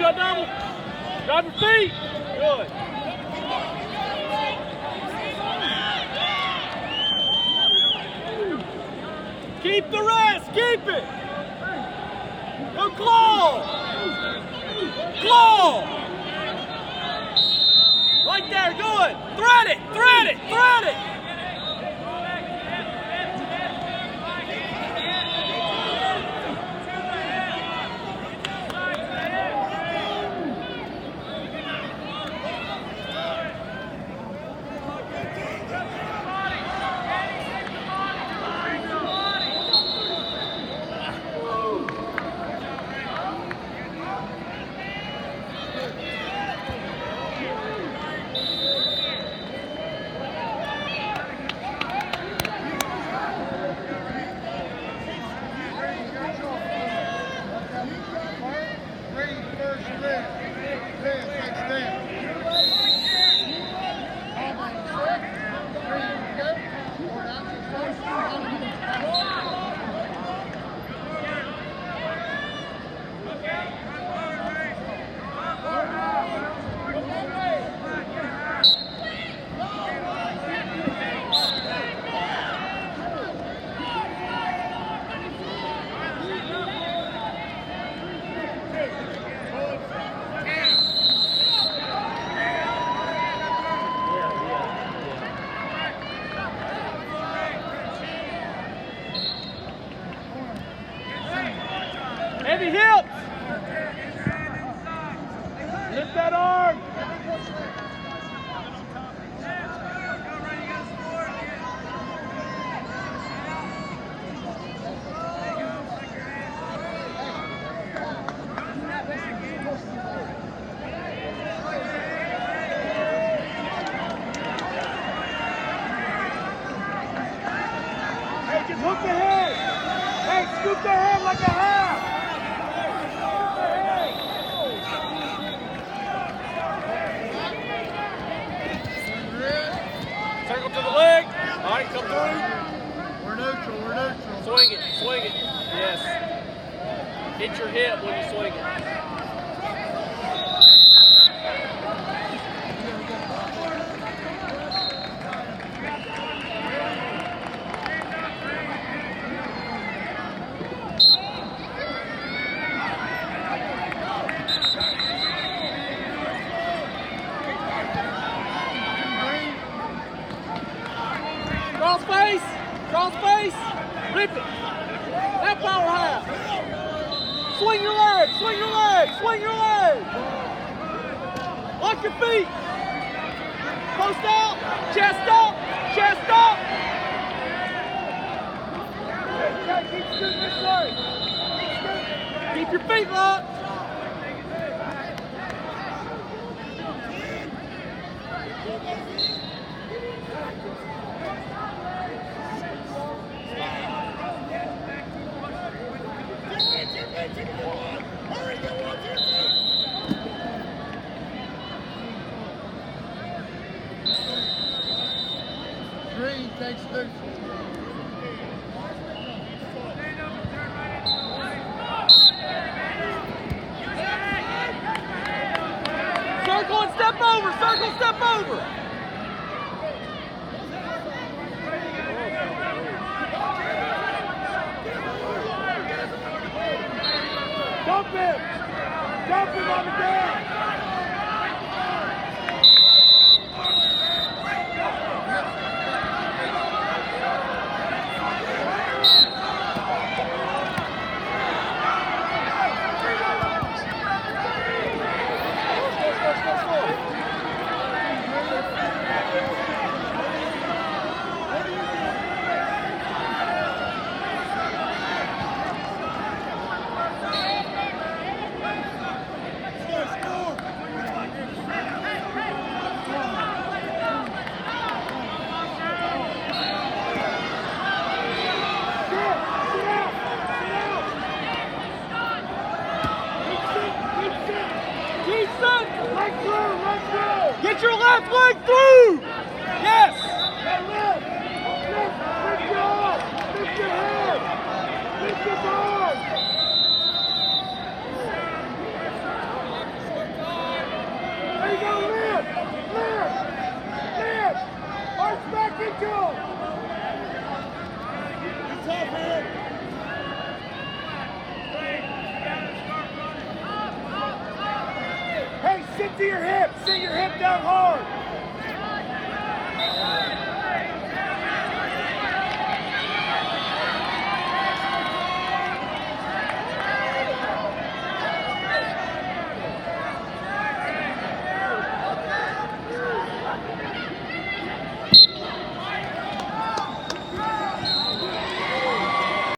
shut double. Drive your feet. Good. Keep the rest. Keep it. Go claw. Claw. Right there. Good. Thread it. Thread it. Thread it. Heavy hips. Lift that arm. Hey, just hook the head. Hey, scoop the head like a half. Circle to the leg. All right, come through. We're neutral, we're neutral. Swing it, swing it. Yes. Hit your hip when you swing it. Cross face, rip it. That power half. Swing your leg, swing your leg, swing your leg. Lock your feet. Post out, chest up, chest up. Keep shooting this way. Keep your feet locked. Green takes neutral. Circle and step over, circle, step over. Dump him! Dump him on the ground! Get your left leg through! Yes! Lift your arm! Lift your head! Lift your arm! Into your hip. Send your hip down hard.